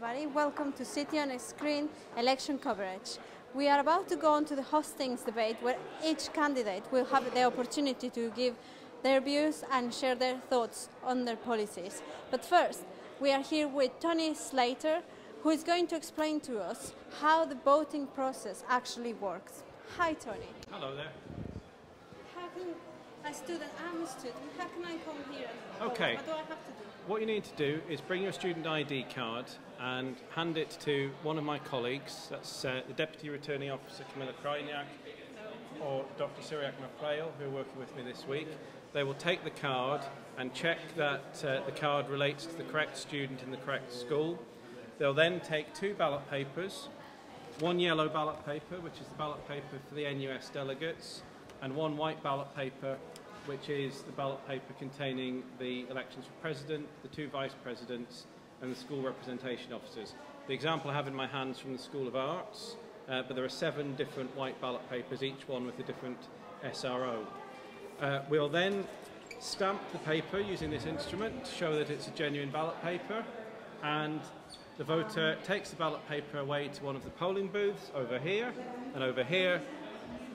everybody. Welcome to City on a Screen election coverage. We are about to go on to the hustings debate where each candidate will have the opportunity to give their views and share their thoughts on their policies. But first, we are here with Tony Slater, who is going to explain to us how the voting process actually works. Hi, Tony. Hello there. How can I'm a student, how can I come here and Okay. What do I have to do? What you need to do is bring your student ID card and hand it to one of my colleagues. That's the Deputy Returning Officer Camilla Krajniak or Dr. Cyriac Mafrail, who are working with me this week. They will take the card and check that the card relates to the correct student in the correct school. They'll then take 2 ballot papers, 1 yellow ballot paper, which is the ballot paper for the NUS delegates, and 1 white ballot paper, which is the ballot paper containing the elections for president, the 2 vice presidents, and the school representation officers. The example I have in my hands from the School of Arts, but there are 7 different white ballot papers, each one with a different SRO. We'll then stamp the paper using this instrument to show that it's a genuine ballot paper, and the voter takes the ballot paper away to one of the polling booths over here and over here,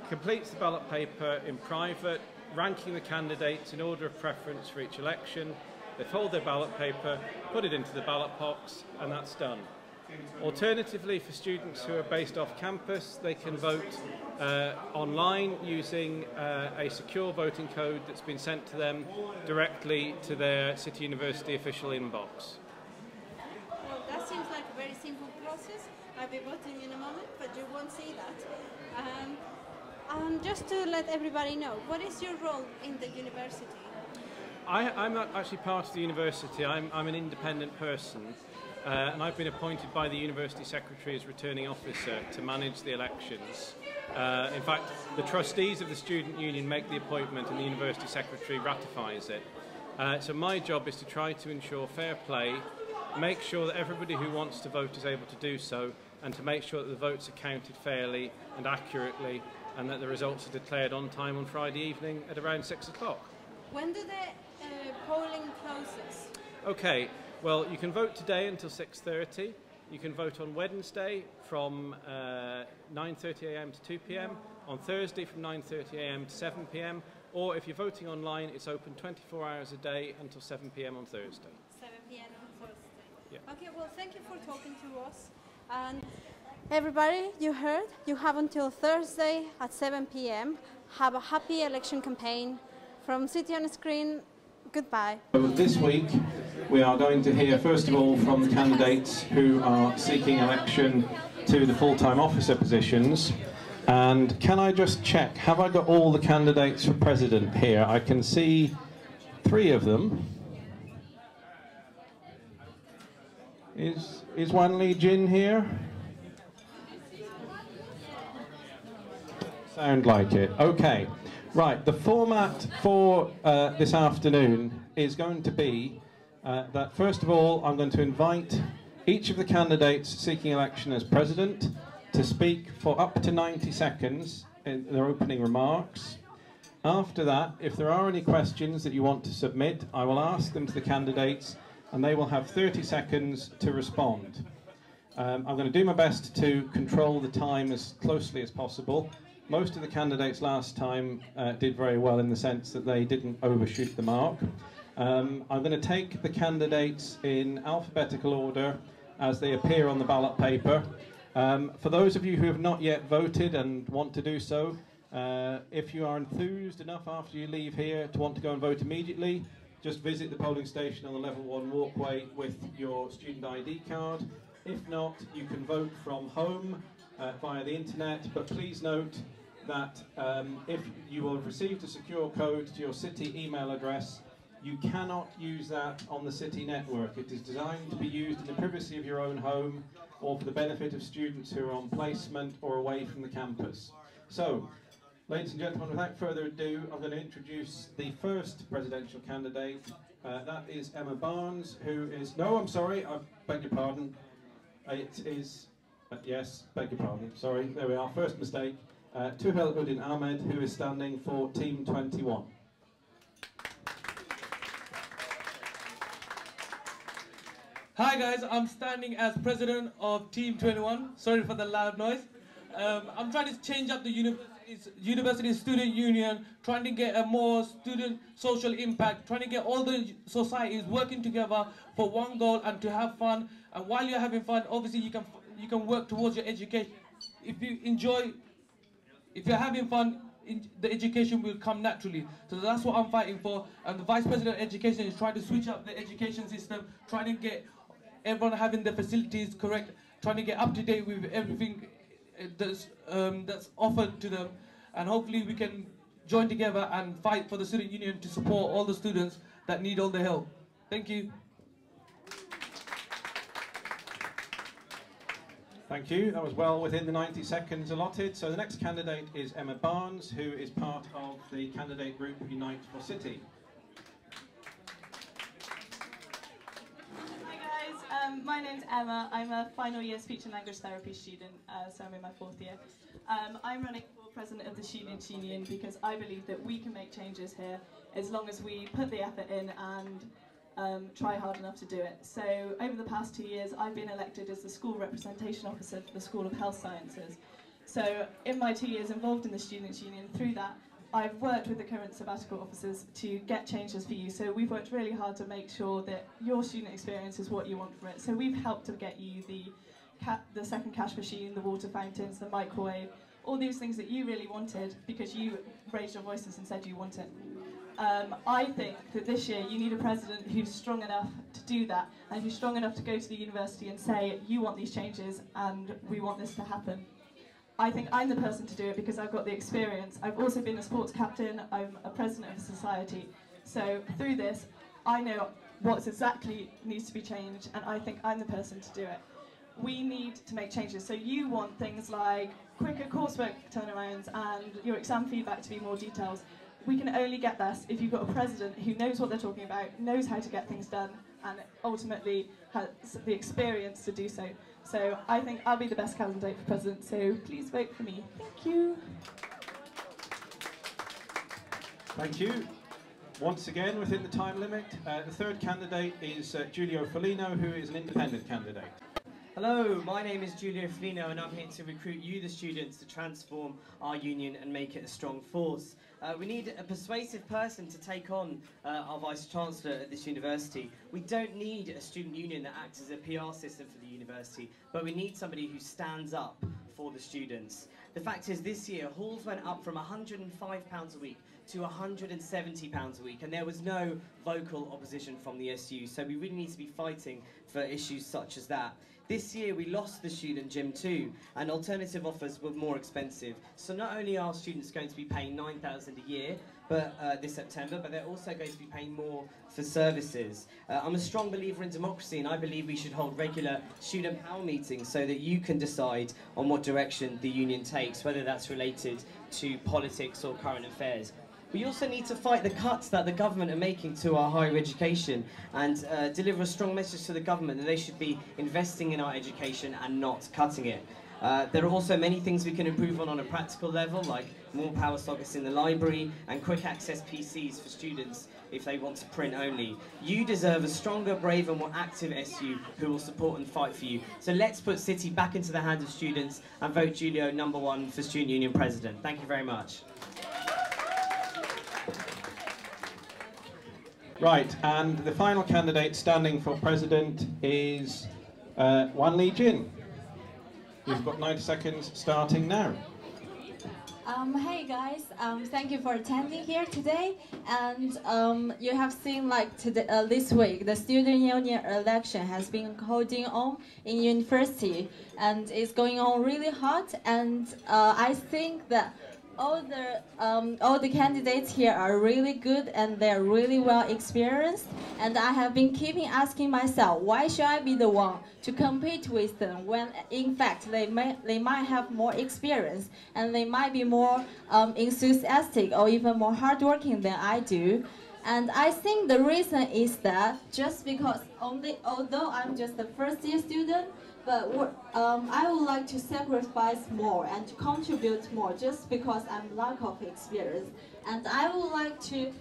completes the ballot paper in private, ranking the candidates in order of preference for each election. They fold their ballot paper, put it into the ballot box, and that's done. Alternatively, for students who are based off campus, they can vote online using a secure voting code that's been sent to them directly to their City University official inbox. Well, that seems like a very simple process. I'll be voting in a moment, but you won't see that. Just to let everybody know, what is your role in the university? I'm not actually part of the university. I'm an independent person, and I've been appointed by the University Secretary as returning officer to manage the elections. In fact, the trustees of the Student Union make the appointment and the University Secretary ratifies it. So my job is to try to ensure fair play, make sure that everybody who wants to vote is able to do so, and to make sure that the votes are counted fairly and accurately, and that the results are declared on time on Friday evening at around 6 o'clock. When do the polling closes? Okay, well, you can vote today until 6:30. You can vote on Wednesday from 9:30 a.m. to 2 p.m, on Thursday from 9:30 a.m. to 7 p.m, or if you're voting online, it's open 24 hours a day until 7 p.m. on Thursday. 7 p.m. on Thursday. Yeah. Okay, well, thank you for talking to us. And everybody, you heard, you have until Thursday at 7 p.m. Have a happy election campaign. From City on a Screen, goodbye. This week, we are going to hear, first of all, from the candidates who are seeking election to the full-time officer positions. And can I just check, have I got all the candidates for president here? I can see 3 of them. Is Wan Li Jin here? Sound like it. Okay. Right. The format for this afternoon is going to be that, first of all, I'm going to invite each of the candidates seeking election as president to speak for up to 90 seconds in their opening remarks. After that, if there are any questions that you want to submit, I will ask them to the candidates, and they will have 30 seconds to respond. I'm going to do my best to control the time as closely as possible. Most of the candidates last time did very well in the sense that they didn't overshoot the mark. I'm going to take the candidates in alphabetical order as they appear on the ballot paper. For those of you who have not yet voted and want to do so, if you are enthused enough after you leave here to want to go and vote immediately, just visit the polling station on the level 1 walkway with your student ID card. If not, you can vote from home via the internet, but please note that if you will have received a secure code to your city email address, you cannot use that on the city network. It is designed to be used in the privacy of your own home or for the benefit of students who are on placement or away from the campus. So, ladies and gentlemen, without further ado, I'm going to introduce the first presidential candidate. That is Emma Barnes, who is... No, I'm sorry, I beg your pardon. It is... yes, beg your pardon, sorry, there we are, first mistake. Tuhel Ahmed, who is standing for Team 21. Hi guys, I'm standing as president of Team 21. Sorry for the loud noise. I'm trying to change up the university student union, trying to get a more student social impact, trying to get all the societies working together for one goal and to have fun. And while you're having fun, obviously you can work towards your education. If you're having fun, the education will come naturally. So that's what I'm fighting for. And the Vice President of Education is trying to switch up the education system, trying to get everyone having the facilities correct, trying to get up to date with everything that's offered to them. And hopefully we can join together and fight for the student union to support all the students that need all the help. Thank you. Thank you. That was well within the 90 seconds allotted. So the next candidate is Emma Barnes, who is part of the candidate group Unite for City. Hi guys, my name's Emma. I'm a final year speech and language therapy student, so I'm in my 4th year. I'm running for president of the Students' Union because I believe that we can make changes here as long as we put the effort in and try hard enough to do it. So over the past 2 years, I've been elected as the school representation officer for the School of Health Sciences. So in my 2 years involved in the Students' Union, through that, I've worked with the current sabbatical officers to get changes for you. So we've worked really hard to make sure that your student experience is what you want from it. So we've helped to get you the second cash machine, the water fountains, the microwave, all these things that you really wanted because you raised your voices and said you want it. I think that this year you need a president who's strong enough to do that and who's strong enough to go to the university and say, you want these changes and we want this to happen. I think I'm the person to do it because I've got the experience. I've also been a sports captain, I'm a president of a society. So through this, I know what exactly needs to be changed and I think I'm the person to do it. We need to make changes. So you want things like quicker coursework turnarounds and your exam feedback to be more detailed. We can only get this if you've got a president who knows what they're talking about, knows how to get things done, and ultimately has the experience to do so. So I think I'll be the best candidate for president, so please vote for me. Thank you. Thank you. Once again, within the time limit, the third candidate is Giulio Folino, who is an independent candidate. Hello, my name is Giulio Folino and I'm here to recruit you, the students, to transform our union and make it a strong force. We need a persuasive person to take on our Vice-Chancellor at this university. We don't need a student union that acts as a PR system for the university, but we need somebody who stands up for the students. The fact is, this year, halls went up from £105 a week to £170 a week, and there was no vocal opposition from the SU, so we really need to be fighting for issues such as that. This year we lost the student gym too, and alternative offers were more expensive. So not only are students going to be paying £9,000 a year this September, but they're also going to be paying more for services. I'm a strong believer in democracy, and I believe we should hold regular student power meetings so that you can decide on what direction the union takes, whether that's related to politics or current affairs. We also need to fight the cuts that the government are making to our higher education and deliver a strong message to the government that they should be investing in our education and not cutting it. There are also many things we can improve on a practical level, like more power sockets in the library and quick access PCs for students if they want to print only. You deserve a stronger, braver, more active SU who will support and fight for you. So let's put City back into the hands of students and vote Giulio #1 for Student Union President. Thank you very much. Right, and the final candidate standing for president is Wan Lee Jin. You've got 90 seconds starting now. Hey guys, thank you for attending here today. And you have seen like today, this week, the student union election has been holding on in university, and it's going on really hot. And I think that all the candidates here are really good and they're really well experienced, and I have been keeping asking myself, why should I be the one to compete with them when in fact they might have more experience and they might be more enthusiastic or even more hardworking than I do. And I think the reason is that just because although I'm just a first-year student, but I would like to sacrifice more and to contribute more just because I'm lack of experience. And I would like to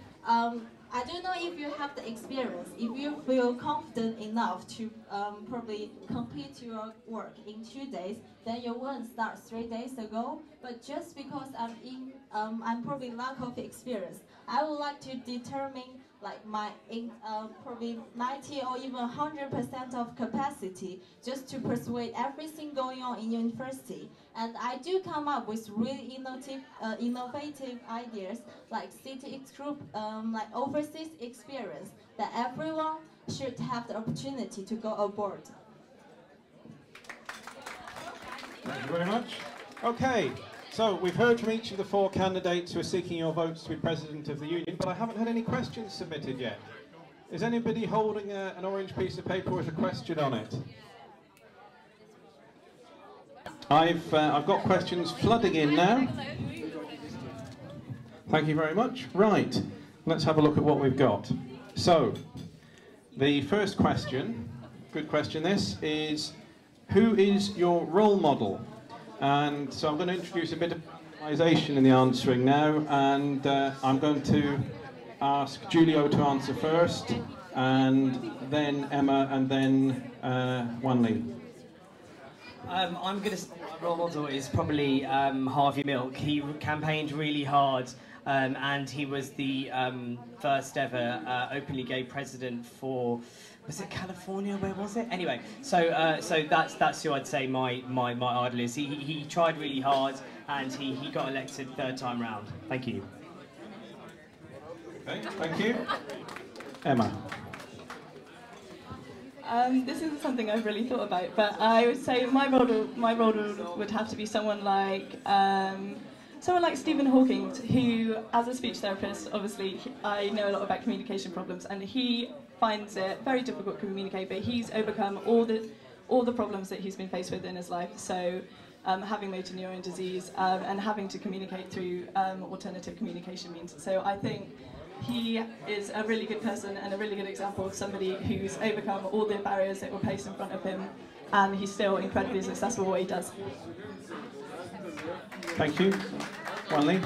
I don't know if you have the experience, if you feel confident enough to probably complete your work in 2 days, then you wouldn't start 3 days ago. But just because I'm probably lack of experience, I would like to determine like my probably 90 or even 100% of capacity just to persuade everything going on in university. And I do come up with really innovative ideas like city group, like overseas experience that everyone should have the opportunity to go aboard. Thank you very much. Okay, so we've heard from each of the 4 candidates who are seeking your votes to be President of the Union, but I haven't had any questions submitted yet. Is anybody holding an orange piece of paper with a question on it? I've got questions flooding in now. Thank you very much. Right, let's have a look at what we've got. So, the first question, good question this, is who is your role model? And so I'm going to introduce a bit of personalisation in the answering now, and I'm going to ask Giulio to answer first, and then Emma, and then Wanli. I'm going to say my role model is probably Harvey Milk. He campaigned really hard, and he was the first ever openly gay president for, was it California? Where was it? Anyway, so that's who I'd say my idol is. He tried really hard, and he got elected 3rd time round. Thank you. Okay, thank you. Emma. This isn't something I've really thought about, but I would say my role would have to be someone like Stephen Hawking, who, as a speech therapist, obviously I know a lot about communication problems, and he finds it very difficult to communicate, but he's overcome all the problems that he's been faced with in his life. So having motor neuron disease and having to communicate through alternative communication means. So I think he is a really good person and a really good example of somebody who's overcome all the barriers that were placed in front of him, and he's still incredibly successful at what he does. Thank you. Wanli?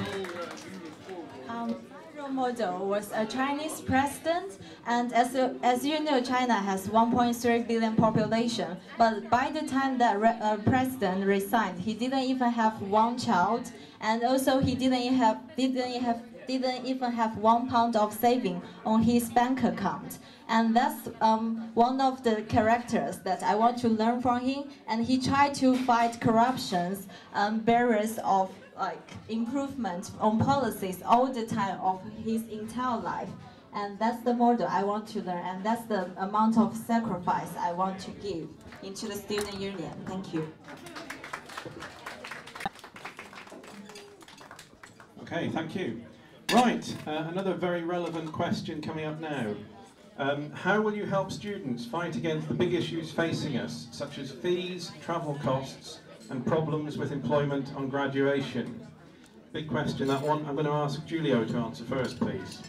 My role model was a Chinese president, and as you know, China has 1.3 billion population, but by the time that president resigned, he didn't even have 1 child, and also he didn't even have 1 pound of saving on his bank account. And that's one of the characters that I want to learn from him. And he tried to fight corruptions, barriers of like improvement on policies all the time of his entire life. And that's the model I want to learn, and that's the amount of sacrifice I want to give into the student union. Thank you. Okay, thank you. Right, another very relevant question coming up now. How will you help students fight against the big issues facing us, such as fees, travel costs, and problems with employment on graduation? Big question, that one. I'm going to ask Giulio to answer first, please.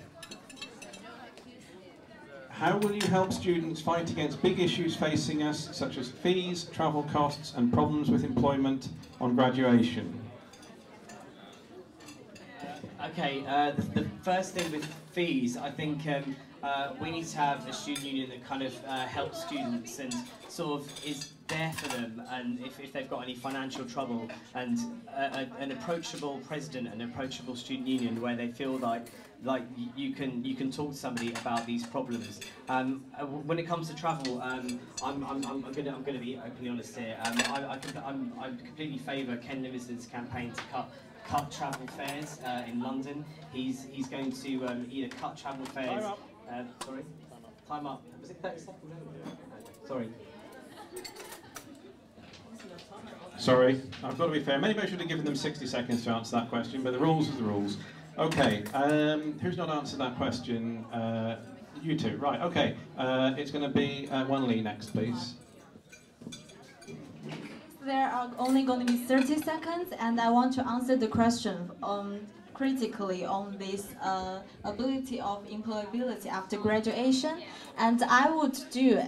How will you help students fight against big issues facing us, such as fees, travel costs, and problems with employment on graduation? Okay, the first thing with fees, I think we need to have a student union that kind of helps students and sort of is there for them, and if they've got any financial trouble, and an approachable president and approachable student union where they feel like you can talk to somebody about these problems. When it comes to travel, I'm going to be openly honest here. I completely favour Ken Livingston's campaign to cut travel fares in London. He's going to either cut travel fares. Sorry, time up. Was it 30 seconds? Sorry. Sorry, I've got to be fair. Maybe I should have given them 60 seconds to answer that question, but the rules are the rules. Okay, who's not answered that question? You two, right, okay. It's going to be Wanli next, please. There are only going to be 30 seconds, and I want to answer the question critically on this ability of employability after graduation. And I would do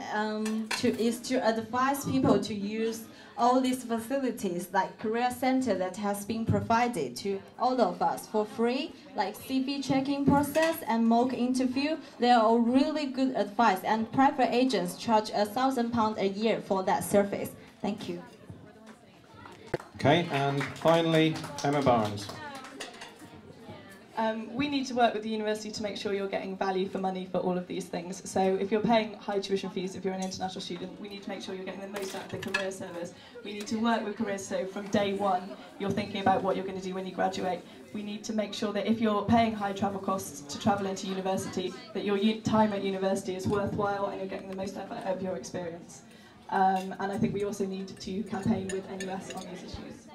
is to advise people to use all these facilities like career center that has been provided to all of us for free, like CV checking process and mock interview. They are all really good advice, and private agents charge £1,000 a year for that service. Thank you. Okay, and finally, Emma Barnes. We need to work with the university to make sure you're getting value for money for all of these things. So if you're paying high tuition fees, if you're an international student, we need to make sure you're getting the most out of the career service. We need to work with careers, so from day one, you're thinking about what you're going to do when you graduate. We need to make sure that if you're paying high travel costs to travel into university, that your time at university is worthwhile and you're getting the most out of your experience. And I think we also need to campaign with NUS on these issues.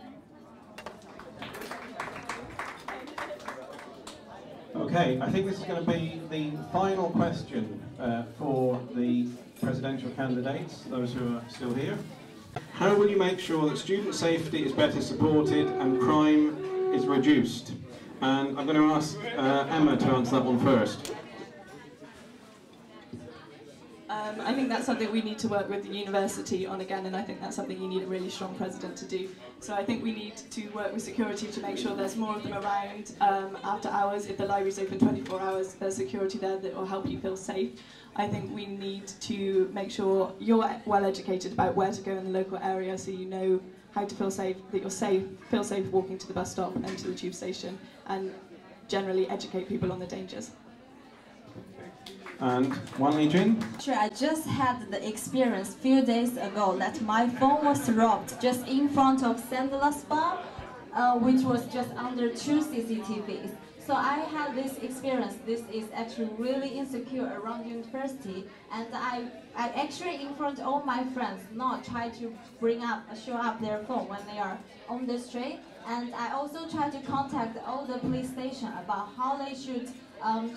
Okay, I think this is going to be the final question for the presidential candidates, those who are still here. How will you make sure that student safety is better supported and crime is reduced? And I'm going to ask Emma to answer that one first. I think that's something we need to work with the university on again, and I think that's something you need a really strong president to do. So I think we need to work with security to make sure there's more of them around after hours. If the library's open 24 hours, there's security there that will help you feel safe. I think we need to make sure you're well educated about where to go in the local area, so you know how to feel safe, that you're feel safe walking to the bus stop and to the tube station, and generally educate people on the dangers. And Wan Li-jin? Sure, I just had the experience a few days ago that my phone was robbed just in front of Sandala Spa, which was just under 2 CCTVs. So I had this experience. This is actually really insecure around university, and I actually in front of all my friends not try to show up their phone when they are on the street, and I also try to contact all the police station about how they should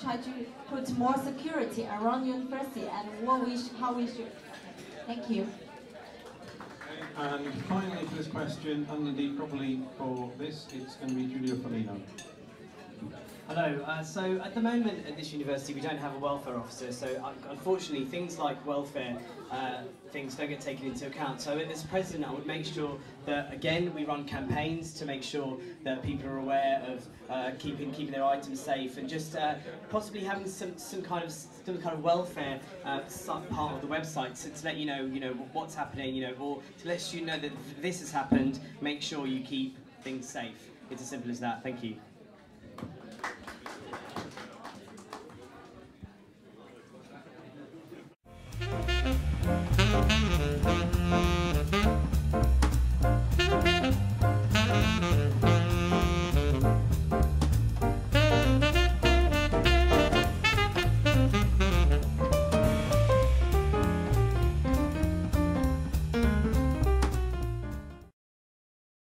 try to put more security around university and how we should. Thank you. And finally for this question, and indeed probably for this, it's going to be Giulio Folino. Hello. So at the moment at this university we don't have a welfare officer, so unfortunately things like welfare things don't get taken into account. So as president I would make sure that again we run campaigns to make sure that people are aware of keeping their items safe, and just possibly having some kind of welfare part of the website to let you know what's happening, or to let you know that this has happened. Make sure you keep things safe. It's as simple as that. Thank you.